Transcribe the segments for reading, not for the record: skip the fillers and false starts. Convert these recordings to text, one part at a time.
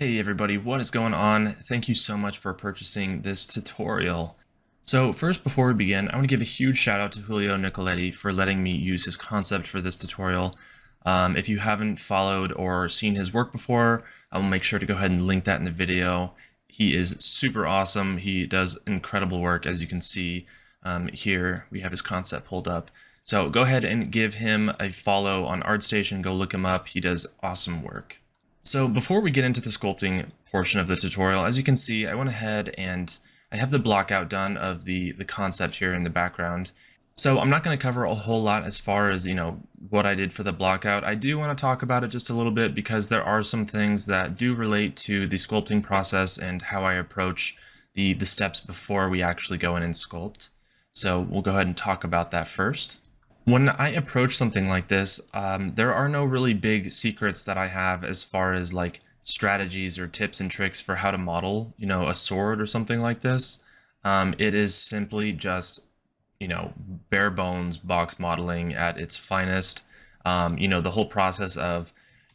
Hey everybody, what is going on? Thank you so much for purchasing this tutorial. So first, before we begin, I want to give a huge shout out to Julio Nicoletti for letting me use his concept for this tutorial. If you haven't followed or seen his work before, I will make sure to go ahead and link that in the video. He is super awesome. He does incredible work, as you can see here. We have his concept pulled up. So go ahead and give him a follow on ArtStation. Go look him up. He does awesome work. So before we get into the sculpting portion of the tutorial, as you can see, I went ahead and I have the block out done of the concept here in the background. So I'm not going to cover a whole lot as far as, what I did for the block out. I do want to talk about it just a little bit because there are some things that do relate to the sculpting process and how I approach the steps before we actually go in and sculpt. So we'll go ahead and talk about that first. When I approach something like this, there are no really big secrets that I have as far as like strategies or tips and tricks for how to model, a sword or something like this. It is simply just, bare bones box modeling at its finest. The whole process of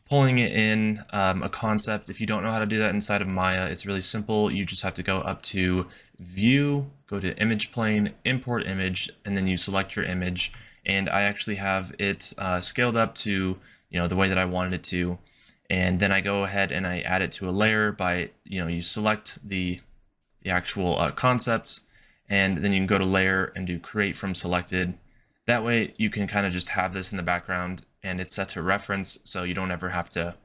pulling it in a concept. If you don't know how to do that inside of Maya, it's really simple. You just have to go up to View, go to Image Plane, Import Image, and then you select your image. And I actually have it scaled up to, the way that I wanted it to. And then I go ahead and I add it to a layer by, you select the actual concept, and then you can go to layer and do create from selected. That way you can kind of just have this in the background and it's set to reference, so you don't ever have to,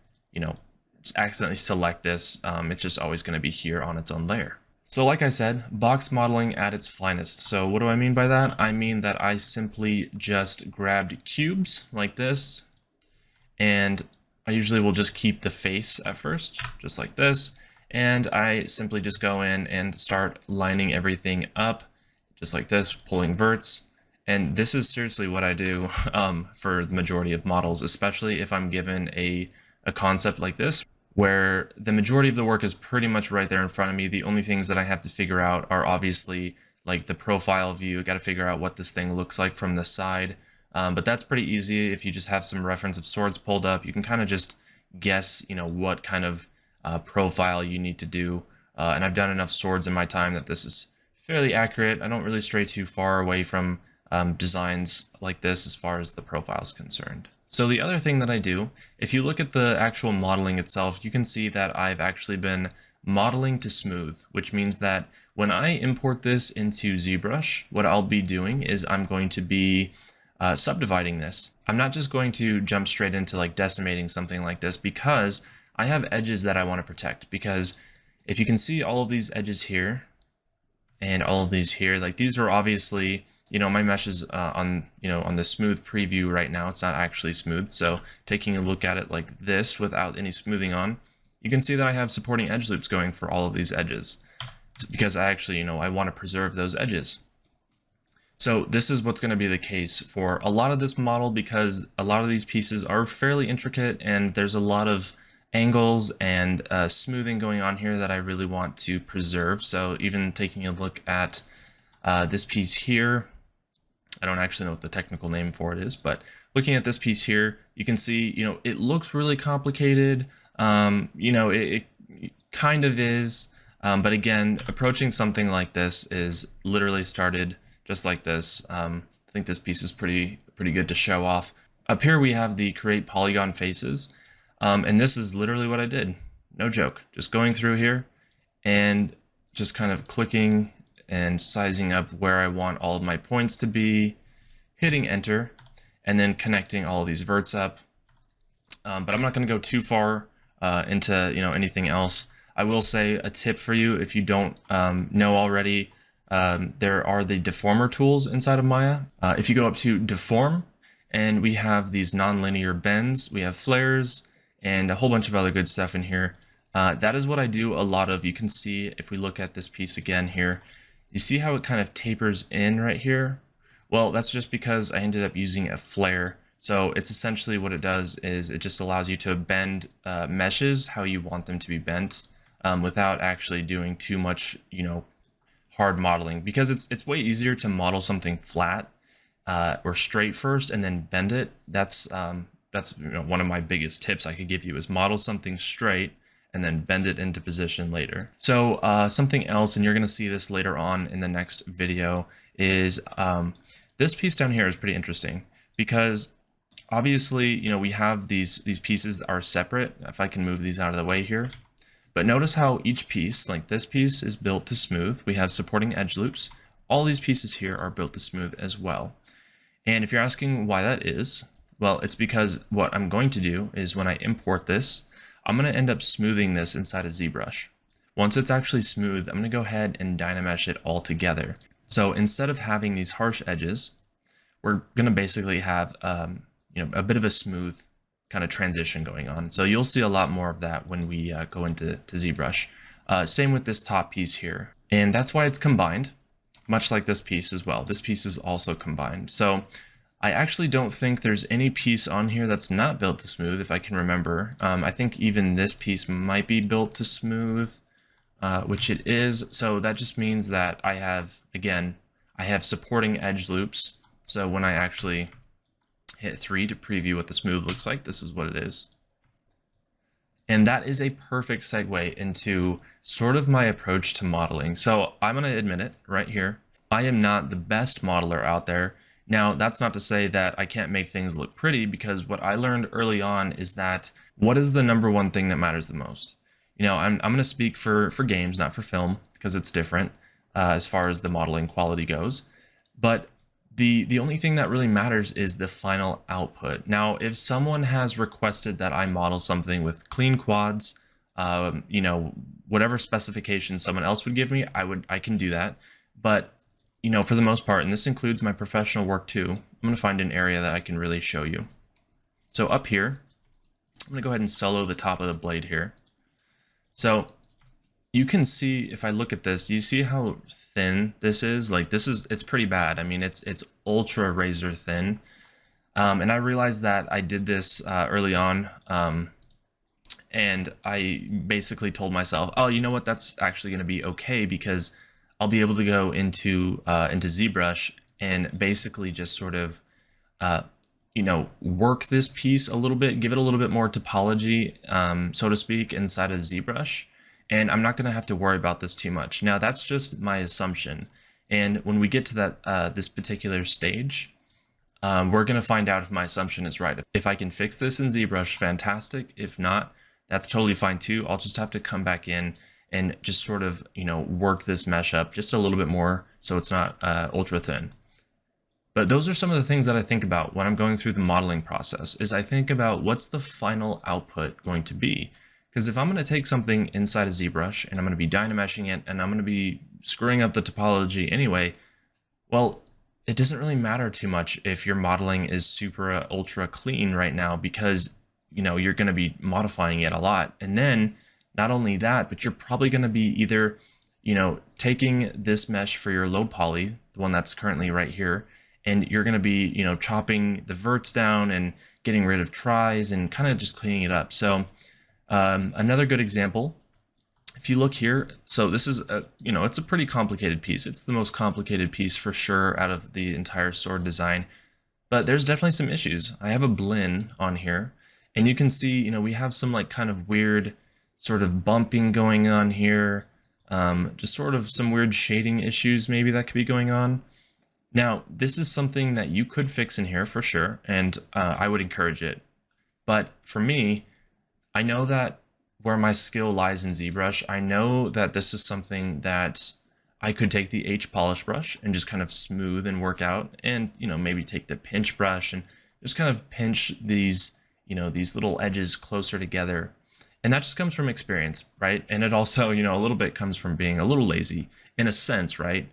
accidentally select this. It's just always going to be here on its own layer. So like I said, box modeling at its finest. So what do I mean by that? I mean that I simply just grabbed cubes like this, and I usually will just keep the face at first, just like this. And I simply just go in and start lining everything up, just like this, pulling verts. And this is seriously what I do for the majority of models, especially if I'm given a concept like this, where the majority of the work is pretty much right there in front of me. The only things that I have to figure out are obviously like the profile view. Got to figure out what this thing looks like from the side. But that's pretty easy. If you just have some reference of swords pulled up, you can kind of just guess, what kind of profile you need to do. And I've done enough swords in my time that this is fairly accurate. I don't really stray too far away from designs like this as far as the profile is concerned. So the other thing that I do, if you look at the actual modeling itself, you can see that I've actually been modeling to smooth, which means that when I import this into ZBrush, what I'll be doing is I'm going to be subdividing this. I'm not just going to jump straight into like decimating something like this, because I have edges that I want to protect. Because if you can see all of these edges here and all of these here, like these are obviously, my mesh is on the smooth preview right now. It's not actually smooth. So taking a look at it like this without any smoothing on, you can see that I have supporting edge loops going for all of these edges, because I actually, I want to preserve those edges. So this is what's going to be the case for a lot of this model, because a lot of these pieces are fairly intricate and there's a lot of angles and smoothing going on here that I really want to preserve. So even taking a look at this piece here, I don't actually know what the technical name for it is, but looking at this piece here, you can see, it looks really complicated. It kind of is, but again, approaching something like this is literally started just like this. I think this piece is pretty good to show off. Up here we have the create polygon faces, and this is literally what I did. No joke. Just going through here and just kind of clicking and sizing up where I want all of my points to be, hitting enter, and then connecting all of these verts up. But I'm not going to go too far into anything else. I will say a tip for you, if you don't know already, there are the deformer tools inside of Maya. If you go up to deform, and we have these nonlinear bends, we have flares, and a whole bunch of other good stuff in here. That is what I do a lot of. You can see if we look at this piece again here, you see how it kind of tapers in right here? Well, that's just because I ended up using a flare. So it's essentially what it does is it just allows you to bend meshes how you want them to be bent without actually doing too much, hard modeling, because it's way easier to model something flat or straight first and then bend it. That's one of my biggest tips I could give you, is model something straight and then bend it into position later. So something else, and you're going to see this later on in the next video, is this piece down here is pretty interesting because obviously, you know, we have these pieces that are separate. If I can move these out of the way here. But notice how each piece, like this piece, is built to smooth. We have supporting edge loops. All these pieces here are built to smooth as well. And if you're asking why that is, well, it's because what I'm going to do is when I import this, I'm going to end up smoothing this inside of ZBrush. Once it's actually smooth, I'm going to go ahead and Dynamesh it all together. So instead of having these harsh edges, we're going to basically have you know, a bit of a smooth kind of transition going on. So you'll see a lot more of that when we go into ZBrush. Same with this top piece here. And that's why it's combined, much like this piece as well. This piece is also combined. So I actually don't think there's any piece on here that's not built to smooth, if I can remember. I think even this piece might be built to smooth, which it is. So that just means that I have, again, I have supporting edge loops. So when I actually hit 3 to preview what the smooth looks like, this is what it is. And that is a perfect segue into sort of my approach to modeling. So I'm going to admit it right here. I am not the best modeler out there. Now, that's not to say that I can't make things look pretty, because what I learned early on is that what is the number one thing that matters the most? You know, I'm going to speak for games, not for film, because it's different as far as the modeling quality goes. But the only thing that really matters is the final output. Now, if someone has requested that I model something with clean quads, you know, whatever specifications someone else would give me, I can do that. But, you know, for the most part, and this includes my professional work too, I'm going to find an area that I can really show you. So up here, I'm going to go ahead and solo the top of the blade here. So you can see, if I look at this, you see how thin this is? Like it's pretty bad. I mean, it's ultra razor thin. And I realized that I did this early on. And I basically told myself, oh, you know what? That's actually going to be okay, because I'll be able to go into ZBrush and basically just sort of, you know, work this piece a little bit, give it a little bit more topology, so to speak, inside of ZBrush. And I'm not going to have to worry about this too much. Now, that's just my assumption. And when we get to that this particular stage, we're going to find out if my assumption is right. If I can fix this in ZBrush, fantastic. If not, that's totally fine too. I'll just have to come back in and just sort of, you know, work this mesh up just a little bit more so it's not ultra thin. But those are some of the things that I think about when I'm going through the modeling process, is I think about what's the final output going to be. Because if I'm going to take something inside of ZBrush and I'm going to be Dynameshing it and I'm going to be screwing up the topology anyway, well, it doesn't really matter too much if your modeling is super ultra clean right now, because, you know, you're going to be modifying it a lot. And then not only that, but you're probably going to be either, you know, taking this mesh for your low poly, the one that's currently right here, and you're going to be, you know, chopping the verts down and getting rid of tries and kind of just cleaning it up. So another good example, if you look here, so this is a, you know, it's a pretty complicated piece. It's the most complicated piece for sure out of the entire sword design, but there's definitely some issues. I have a blin on here, and you can see, you know, we have some like kind of weird sort of bumping going on here, just sort of some weird shading issues maybe that could be going on. Now, this is something that you could fix in here for sure, and I would encourage it. But for me, I know that where my skill lies in ZBrush, I know that this is something that I could take the H polish brush and just kind of smooth and work out, and, you know, maybe take the pinch brush and just kind of pinch these, you know, these little edges closer together. And that just comes from experience, right? And it also, you know, a little bit comes from being a little lazy in a sense, right?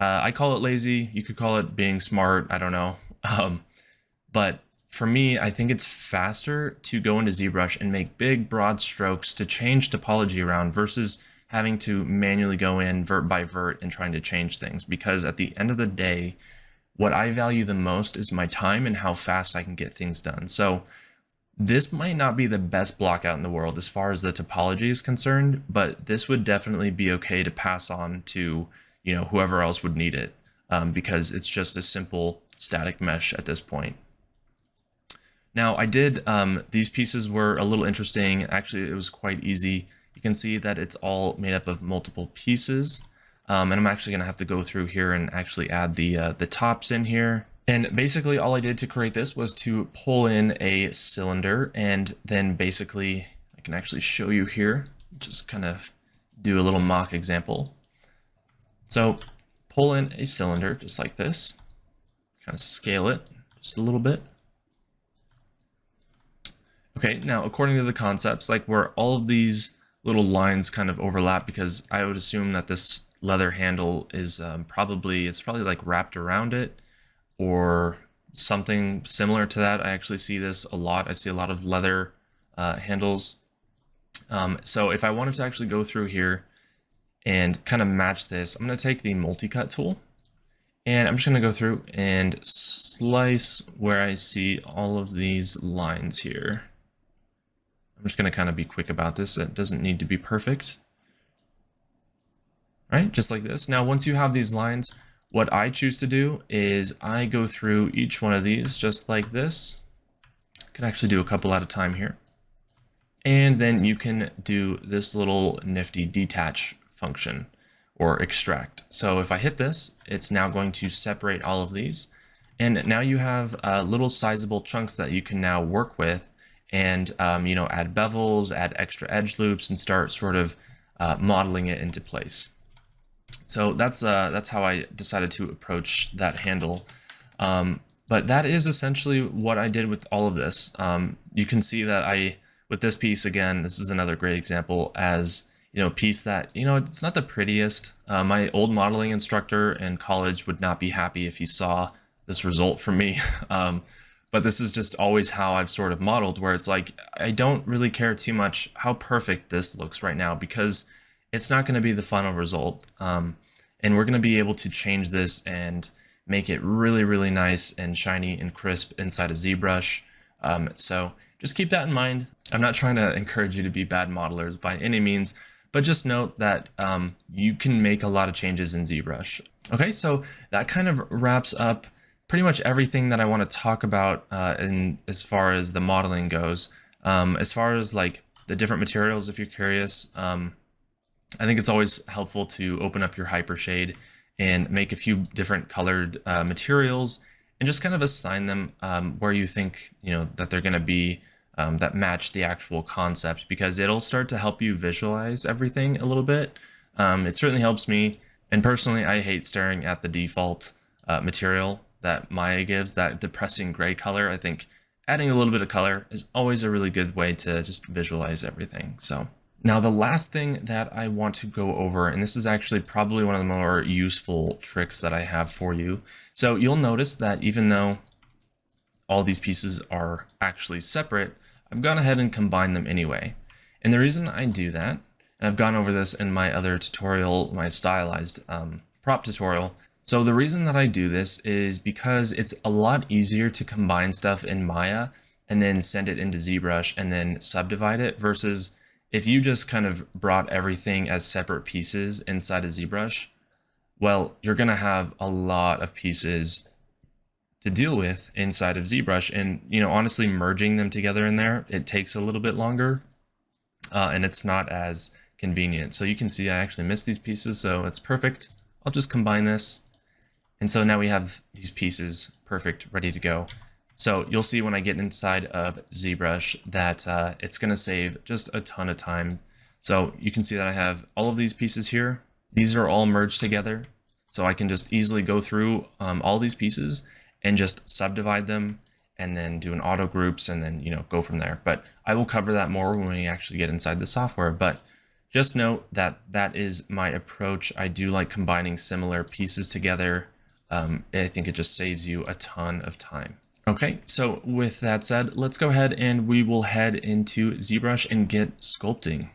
I call it lazy. You could call it being smart. I don't know. But for me, I think it's faster to go into ZBrush and make big, broad strokes to change topology around versus having to manually go in vert by vert and trying to change things. Because at the end of the day, what I value the most is my time and how fast I can get things done. So this might not be the best block out in the world as far as the topology is concerned, but this would definitely be okay to pass on to, you know, whoever else would need it, because it's just a simple static mesh at this point. Now, I did, these pieces were a little interesting. Actually, it was quite easy you can see that it's all made up of multiple pieces. And I'm actually going to have to go through here and actually add the tops in here. And basically all I did to create this was to pull in a cylinder, and then basically I can actually show you here, just kind of do a little mock example. So pull in a cylinder just like this, kind of scale it just a little bit. Okay, now according to the concepts, like where all of these little lines kind of overlap, because I would assume that this leather handle is probably like wrapped around it or something similar to that. I actually see this a lot. I see a lot of leather handles. So if I wanted to actually go through here and kind of match this, I'm going to take the multi-cut tool, and I'm just going to go through and slice where I see all of these lines here. I'm just going to kind of be quick about this. It doesn't need to be perfect. All right, just like this. Now, once you have these lines, what I choose to do is I go through each one of these just like this. I can actually do a couple at a time here. And then you can do this little nifty detach function or extract. So if I hit this, it's now going to separate all of these. And now you have little sizable chunks that you can now work with and, you know, add bevels, add extra edge loops, and start sort of modeling it into place. So that's how I decided to approach that handle. But that is essentially what I did with all of this. You can see that with this piece, again, this is another great example as, you know, a piece that, you know, it's not the prettiest. My old modeling instructor in college would not be happy if he saw this result from me. But this is just always how I've sort of modeled, where it's like, I don't really care too much how perfect this looks right now, because it's not going to be the final result. And we're going to be able to change this and make it really, really nice and shiny and crisp inside a ZBrush. So just keep that in mind. I'm not trying to encourage you to be bad modelers by any means, but just note that you can make a lot of changes in ZBrush. Okay, so that kind of wraps up pretty much everything that I want to talk about as far as the modeling goes. As far as like the different materials, if you're curious, I think it's always helpful to open up your Hypershade and make a few different colored materials and just kind of assign them where you think, you know, that they're going to be that match the actual concept, because it'll start to help you visualize everything a little bit. It certainly helps me. And personally, I hate staring at the default material that Maya gives, that depressing gray color. I think adding a little bit of color is always a really good way to just visualize everything. So now the last thing that I want to go over, and this is actually probably one of the more useful tricks that I have for you. So you'll notice that even though all these pieces are actually separate, I've gone ahead and combined them anyway. And the reason I do that, and I've gone over this in my other tutorial, my stylized prop tutorial. So the reason that I do this is because it's a lot easier to combine stuff in Maya and then send it into ZBrush and then subdivide it, versus if you just kind of brought everything as separate pieces inside of ZBrush, well, you're going to have a lot of pieces to deal with inside of ZBrush. And, you know, honestly, merging them together in there, it takes a little bit longer and it's not as convenient. So you can see I actually missed these pieces, so it's perfect. I'll just combine this. And so now we have these pieces perfect, ready to go. So you'll see when I get inside of ZBrush that it's going to save just a ton of time. So you can see that I have all of these pieces here. These are all merged together. So I can just easily go through all these pieces and just subdivide them and then do an auto groups and then, you know, go from there. But I will cover that more when we actually get inside the software. But just note that that is my approach. I do like combining similar pieces together. I think it just saves you a ton of time. Okay, so with that said, let's go ahead and we will head into ZBrush and get sculpting.